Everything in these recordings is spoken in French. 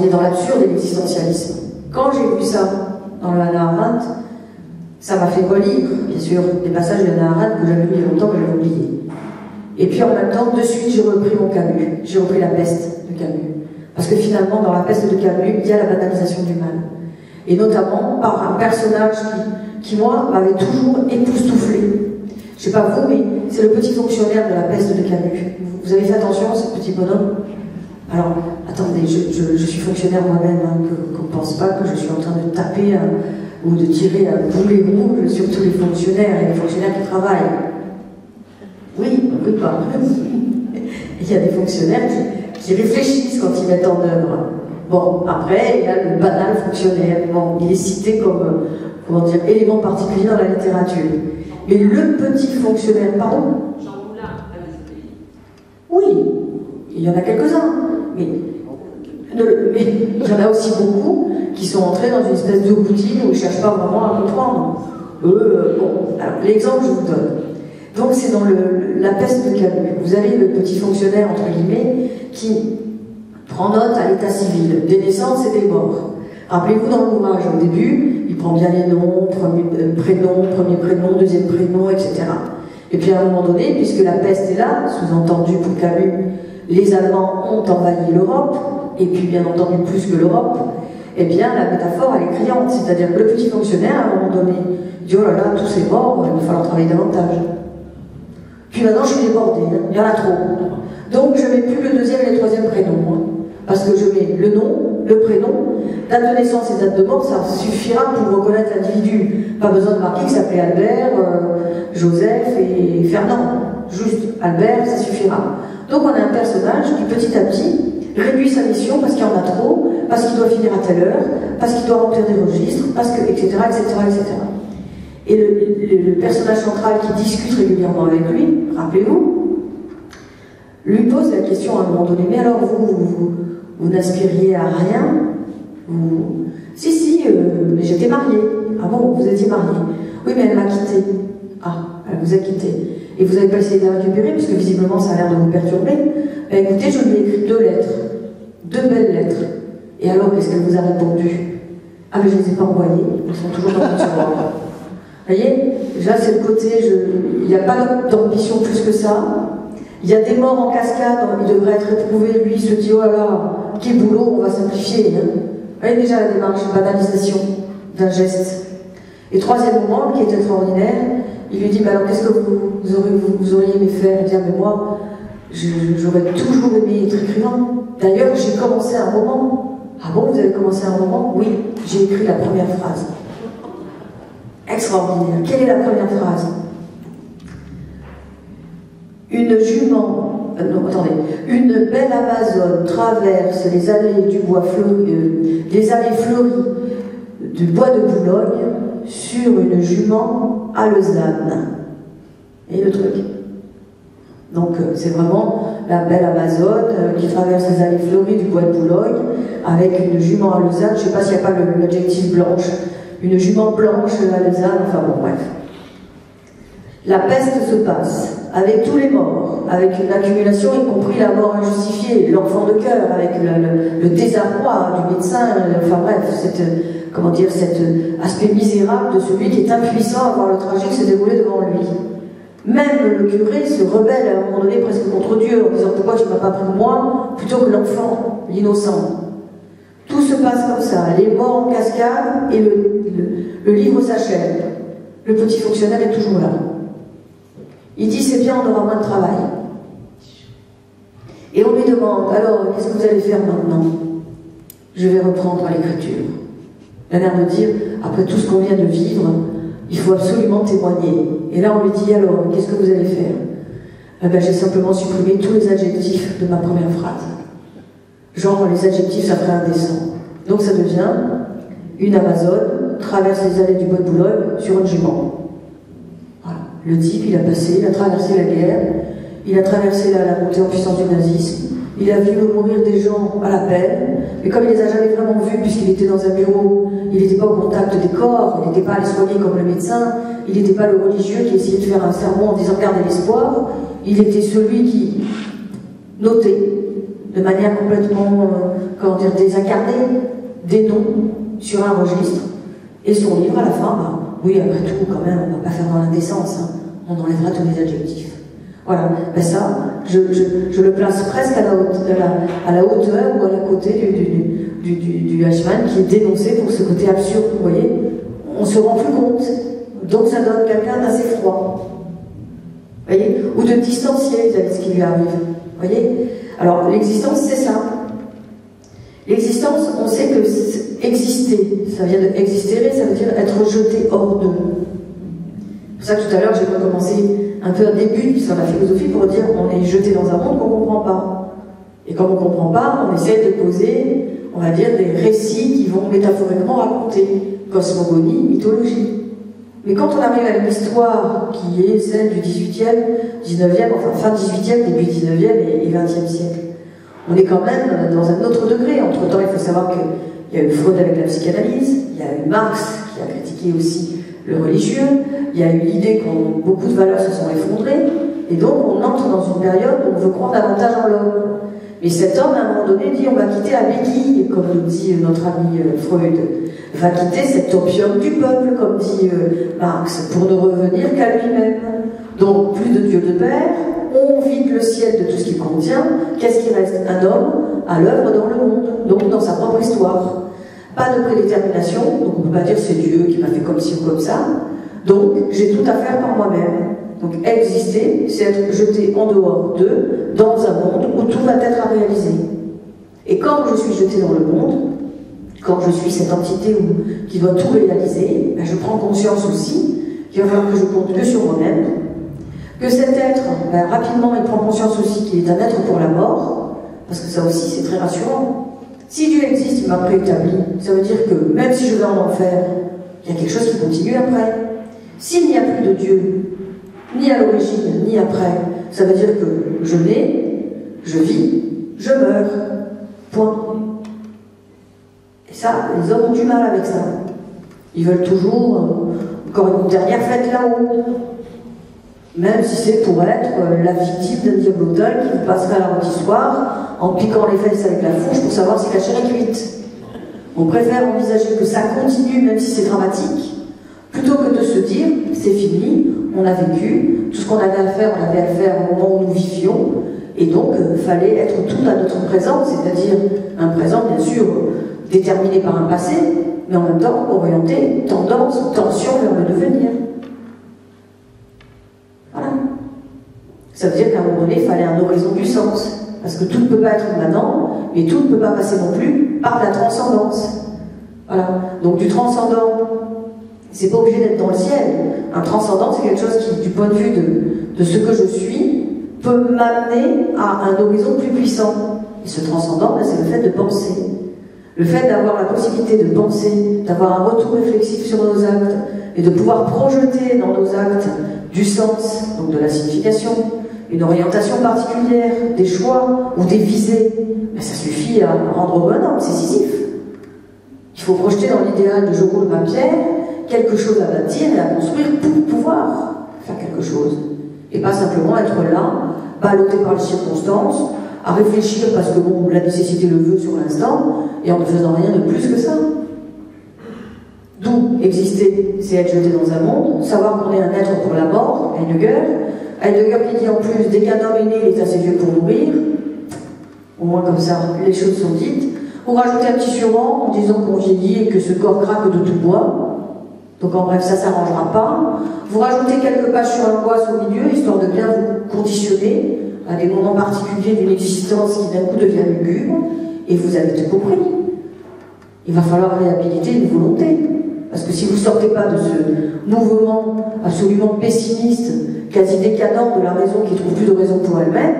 est dans l'absurde et l'existentialisme. Quand j'ai vu ça dans le Hannah Arendt, ça m'a fait relire, bien sûr, des passages de Hannah Arendt que j'avais lu il y a longtemps que j'avais oublié. Et puis en même temps, de suite, j'ai repris mon Camus. J'ai repris La Peste de Camus. Parce que finalement, dans La Peste de Camus, il y a la banalisation du mal. Et notamment par un personnage qui moi, m'avait toujours époustouflé. Je sais pas vous, mais c'est le petit fonctionnaire de La Peste de Camus. Vous avez fait attention à ce petit bonhomme? Alors, attendez, je suis fonctionnaire moi-même, hein, qu'on ne pense pas que je suis en train de taper ou de tirer un boulet rouge sur tous les fonctionnaires et les fonctionnaires qui travaillent. Oui, pas. Il y a des fonctionnaires qui réfléchissent quand ils mettent en œuvre. Bon, après, il y a le banal fonctionnaire. Bon, il est cité comme, comment dire, élément particulier dans la littérature. Mais le petit fonctionnaire, pardon? Jean Moulin, oui, il y en a quelques-uns. Mais il y en a aussi beaucoup qui sont entrés dans une espèce de routine où ils ne cherchent pas vraiment à comprendre. Bon, alors l'exemple que je vous donne. Donc c'est dans La Peste de Camus. Vous avez le petit fonctionnaire, entre guillemets, qui prend note à l'état civil, des naissances et des morts. Rappelez-vous dans l'ouvrage, au début, il prend bien les noms, premier prénom, deuxième prénom, etc. Et puis à un moment donné, puisque la peste est là, sous-entendu pour Camus, les Allemands ont envahi l'Europe, et puis bien entendu plus que l'Europe, eh bien la métaphore elle est criante, c'est-à-dire que le petit fonctionnaire, à un moment donné, dit oh là là, tous ces morts, il va falloir travailler davantage. Puis maintenant je suis débordé, hein, il y en a trop. Donc je ne mets plus le deuxième et le troisième prénom, hein, parce que je mets le nom, le prénom, date de naissance et date de mort, ça suffira pour reconnaître l'individu. Pas besoin de marquer que ça s'appelait Albert, Joseph et Fernand. Juste Albert, ça suffira. Donc on a un personnage qui petit à petit réduit sa mission parce qu'il y en a trop, parce qu'il doit finir à telle heure, parce qu'il doit remplir des registres, parce que, etc., etc., etc. Et le personnage central qui discute régulièrement avec lui, rappelez-vous, lui pose la question à un moment donné, mais alors vous n'aspiriez à rien? Si, mais j'étais mariée. Ah bon, vous étiez mariée? Oui, mais elle m'a quitté. Ah, elle vous a quitté. Et vous n'avez pas essayé de la récupérer, puisque visiblement ça a l'air de vous perturber. Ben, écoutez, je lui ai écrit 2 lettres. 2 belles lettres. Et alors, qu'est-ce qu'elle vous a répondu? Ah, mais je ne les ai pas envoyées. Elles sont toujours dans mon tiroir. Vous voyez? Là, c'est le côté, il n'y a pas d'ambition plus que ça. Il y a des morts en cascade, il devrait être éprouvé. Lui, il se dit, oh là là, quel boulot, on va simplifier. Hein. Vous voyez déjà la démarche, banalisation d'un geste. Et troisième moment, qui est extraordinaire, il lui dit, mais alors qu'est-ce que vous auriez aimé faire? Il dit, mais moi, j'aurais toujours aimé être écrivain. D'ailleurs, j'ai commencé un roman. Ah bon, vous avez commencé un roman? Oui, j'ai écrit la première phrase. Extraordinaire. Quelle est la première phrase? Une jument, une belle Amazone traverse les allées du bois fleuri, les allées fleuries du bois de Boulogne sur une jument à Lausanne. Et le truc. Donc c'est vraiment la belle Amazone qui traverse les allées fleuries du bois de Boulogne avec une jument à Lausanne. Je ne sais pas s'il n'y a pas l'adjectif blanche. Une jument blanche à Lausanne, enfin bon, bref. La peste se passe, avec tous les morts, avec une accumulation, y compris la mort injustifiée, l'enfant de cœur, avec le désarroi du médecin, enfin bref, cet aspect misérable de celui qui est impuissant à voir le tragique se dérouler devant lui. Même le curé se rebelle à un moment donné presque contre Dieu, en disant « Pourquoi tu ne m'as pas pris moi plutôt que l'enfant, l'innocent ?» Tout se passe comme ça, les morts en cascade, et le livre s'achève. Le petit fonctionnaire est toujours là. Il dit, c'est bien, on aura moins de travail. Et on lui demande, alors, qu'est-ce que vous allez faire maintenant? Je vais reprendre l'écriture. Il a l'air de dire, après tout ce qu'on vient de vivre, il faut absolument témoigner. Et là, on lui dit, alors, qu'est-ce que vous allez faire? Eh ben, j'ai simplement supprimé tous les adjectifs de ma première phrase. Genre, les adjectifs, ça ferait indécent. Donc ça devient, une Amazone traverse les allées du bois de Boulogne sur une jument. Le type, il a traversé la guerre, il a traversé la montée en puissance du nazisme, il a vu mourir des gens à la peine, mais comme il les a jamais vraiment vus, puisqu'il était dans un bureau, il n'était pas au contact des corps, il n'était pas allé soigner comme le médecin, il n'était pas le religieux qui essayait de faire un sermon en disant gardez l'espoir, il était celui qui notait de manière complètement, comment dire, désincarnée, des noms sur un registre, et son livre, à la fin, bah, oui, après tout, quand même, on ne va pas faire dans l'indécence, hein, on enlèvera tous les adjectifs. Voilà, ben ça, je le place presque à la hauteur ou à la côté du Eichmann qui est dénoncé pour ce côté absurde, vous voyez. On se rend plus compte, donc ça donne quelqu'un d'assez froid. Vous voyez, ou de distancié vis-à-vis de ce qui lui arrive. Vous voyez. Alors, l'existence, c'est ça. L'existence, on sait que exister, ça vient de exister, ça veut dire être jeté hors de. C'est pour ça que tout à l'heure, j'ai commencé un peu un début sur la philosophie pour dire on est jeté dans un monde qu'on ne comprend pas. Et comme on ne comprend pas, on essaie de poser, on va dire, des récits qui vont métaphoriquement raconter cosmogonie, mythologie. Mais quand on arrive à une histoire qui est celle du 18e, 19e, enfin fin 18e, début 19e et 20e siècle, on est quand même dans un autre degré. Entre-temps, il faut savoir qu'il y a eu Freud avec la psychanalyse, il y a eu Marx qui a critiqué aussi le religieux, il y a eu l'idée que beaucoup de valeurs se sont effondrées, et donc on entre dans une période où on veut croire davantage en l'homme. Mais cet homme, à un moment donné, dit on va quitter la béquille, comme nous dit notre ami Freud, va quitter cet opium du peuple, comme dit Marx, pour ne revenir qu'à lui-même. Donc plus de Dieu de Père, on vide le ciel de tout ce qu'il contient, qu'est-ce qui reste? Un homme à l'œuvre dans le monde, donc dans sa propre histoire. Pas de prédétermination, donc on ne peut pas dire c'est Dieu qui m'a fait comme ci ou comme ça, donc j'ai tout à faire par moi-même. Donc exister, c'est être jeté en dehors d'eux, dans un monde où tout va être à réaliser. Et quand je suis jeté dans le monde, quand je suis cette entité qui doit tout réaliser, ben je prends conscience aussi qu'il va falloir que je compte que sur moi-même, que cet être, ben rapidement il prend conscience aussi qu'il est un être pour la mort, parce que ça aussi c'est très rassurant. Si Dieu existe, il m'a préétabli, ça veut dire que même si je vais en enfer, il y a quelque chose qui continue après. S'il n'y a plus de Dieu, ni à l'origine, ni après, ça veut dire que je nais, je vis, je meurs. Point. Et ça, les hommes ont du mal avec ça. Ils veulent toujours, encore une dernière fête là-haut. Même si c'est pour être la victime d'un diablotin qui vous passerait à la rôtissoire en piquant les fesses avec la fourche pour savoir si la chair est cuite. On préfère envisager que ça continue, même si c'est dramatique, plutôt que de se dire, c'est fini, on a vécu, tout ce qu'on avait à faire, on avait à le faire au moment où nous vivions, et donc il fallait être tout à notre présent, c'est-à-dire un présent bien sûr déterminé par un passé, mais en même temps orienté, tendance, tension vers le devenir. Voilà. Ça veut dire qu'à un moment donné, il fallait un horizon du sens. Parce que tout ne peut pas être maintenant, mais tout ne peut pas passer non plus par la transcendance. Voilà. Donc du transcendant, c'est pas obligé d'être dans le ciel. Un transcendant, c'est quelque chose qui, du point de vue de ce que je suis, peut m'amener à un horizon plus puissant. Et ce transcendant, c'est le fait de penser. Le fait d'avoir la possibilité de penser, d'avoir un retour réflexif sur nos actes, et de pouvoir projeter dans nos actes du sens, donc de la signification, une orientation particulière, des choix ou des visées, mais ça suffit à rendre bonhomme, c'est Sisyphe. Il faut projeter dans l'idéal de je roule ma pierre quelque chose à bâtir et à construire pour pouvoir faire quelque chose. Et pas simplement être là, ballotté par les circonstances, à réfléchir parce que bon, la nécessité le veut sur l'instant, et en ne faisant rien de plus que ça. D'où exister, c'est être jeté dans un monde, savoir qu'on est un être pour la mort, Heidegger qui dit en plus, dès qu'un homme est né, il est assez vieux pour mourir, au moins comme ça, les choses sont dites. Vous rajoutez un petit surrang en disant qu'on vieillit et que ce corps craque de tout bois, donc en bref, ça ne s'arrangera pas. Vous rajoutez quelques pages sur l'angoisse au milieu, histoire de bien vous conditionner à des moments particuliers d'une existence qui d'un coup devient lugubre, et vous avez tout compris. Il va falloir réhabiliter une volonté. Parce que si vous ne sortez pas de ce mouvement absolument pessimiste, quasi décadent de la raison qui ne trouve plus de raison pour elle-même,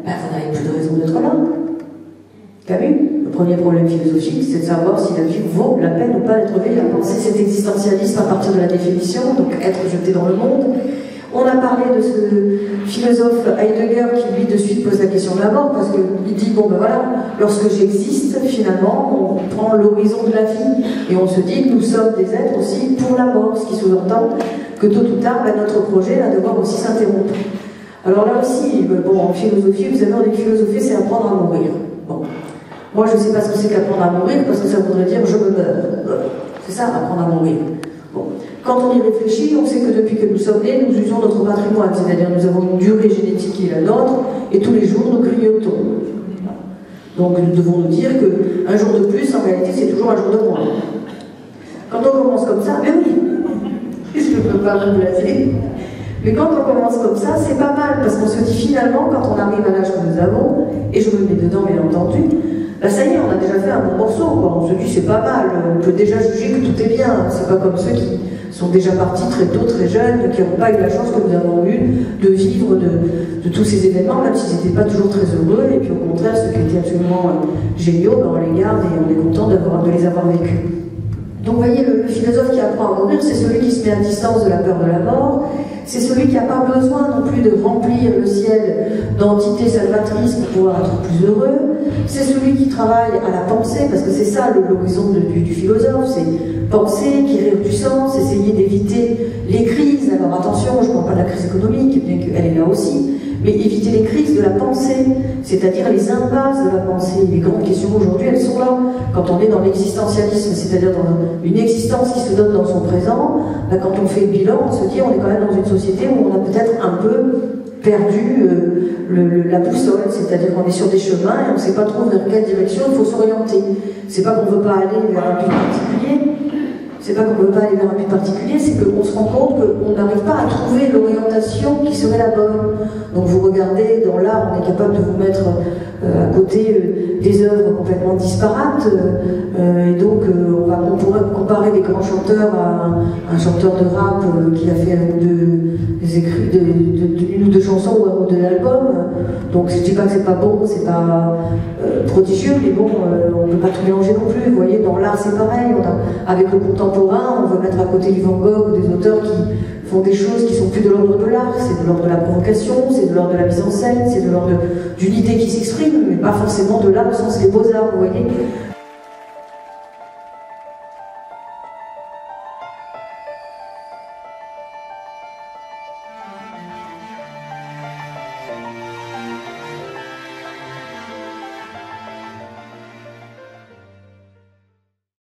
ben vous n'avez plus de raison d'être là. Camus, le premier problème philosophique, c'est de savoir si la vie vaut la peine ou pas d'être vécue. Penser cet existentialisme à partir de la définition, donc être jeté dans le monde. On a parlé de ce philosophe Heidegger qui lui de suite pose la question de la mort, parce qu'il dit, bon ben voilà, lorsque j'existe, finalement, on prend l'horizon de la vie, et on se dit que nous sommes des êtres aussi pour la mort, ce qui sous-entend que tôt ou tard, ben, notre projet va devoir aussi s'interrompre. Alors là aussi, bon, en philosophie, vous savez, on dit que philosopher, c'est apprendre à mourir. Bon. Moi, je ne sais pas ce que c'est qu'apprendre à mourir, parce que ça voudrait dire je me meurs. C'est ça, apprendre à mourir. Bon. Quand on y réfléchit, on sait que depuis que nous sommes nés, nous usons notre patrimoine, c'est-à-dire nous avons une durée génétique qui est la nôtre, et tous les jours nous grignotons. Donc nous devons nous dire qu'un jour de plus, en réalité, c'est toujours un jour de moins. Quand on commence comme ça, mais oui, je ne peux pas me placer. Mais quand on commence comme ça, c'est pas mal, parce qu'on se dit finalement, quand on arrive à l'âge que nous avons, et je me mets dedans bien entendu, ben ça y est, on a déjà fait un bon morceau, quoi. On se dit c'est pas mal, on peut déjà juger que tout est bien, c'est pas comme ceux qui sont déjà partis très tôt, très jeunes, qui n'ont pas eu la chance que nous avons eue de vivre de tous ces événements, même s'ils n'étaient pas toujours très heureux, et puis au contraire, ceux qui étaient absolument géniaux, ben on les garde et on est content de les avoir vécus. Donc vous voyez, le philosophe qui apprend à mourir, c'est celui qui se met à distance de la peur de la mort, c'est celui qui n'a pas besoin non plus de remplir le ciel d'entités salvatrices pour pouvoir être plus heureux, c'est celui qui travaille à la pensée, parce que c'est ça l'horizon du philosophe, c'est penser, guérir du sens, essayer d'éviter les crises. Alors attention, je ne parle pas de la crise économique, bien qu'elle est là aussi, mais éviter les crises de la pensée, c'est-à-dire les impasses de la pensée. Les grandes questions aujourd'hui, elles sont là. Quand on est dans l'existentialisme, c'est-à-dire dans une existence qui se donne dans son présent, ben quand on fait le bilan, on se dit on est quand même dans une société où on a peut-être un peu perdu la boussole, c'est-à-dire qu'on est sur des chemins et on ne sait pas trop vers quelle direction il faut s'orienter. C'est pas qu'on ne veut pas aller vers un but particulier, c'est pas qu'on ne veut pas aller vers un but particulier, c'est qu'on se rend compte qu'on n'arrive pas à trouver l'orientation qui serait la bonne. Donc vous regardez, dans l'art, on est capable de vous mettre à côté des œuvres complètement disparates, et donc on pourrait comparer des grands chanteurs à un chanteur de rap qui a fait une ou deux chansons ou un ou deux albums. Donc je ne dis pas que c'est pas bon, c'est pas prodigieux, mais bon, on ne peut pas tout mélanger non plus. Vous voyez, dans l'art c'est pareil, avec le contemporain, on veut mettre à côté du Van Gogh ou des auteurs qui font des choses qui sont plus de l'ordre de l'art, c'est de l'ordre de la provocation, c'est de l'ordre de la mise en scène, c'est de l'ordre d'une idée qui s'exprime, mais pas forcément de l'art au sens des beaux-arts, vous voyez.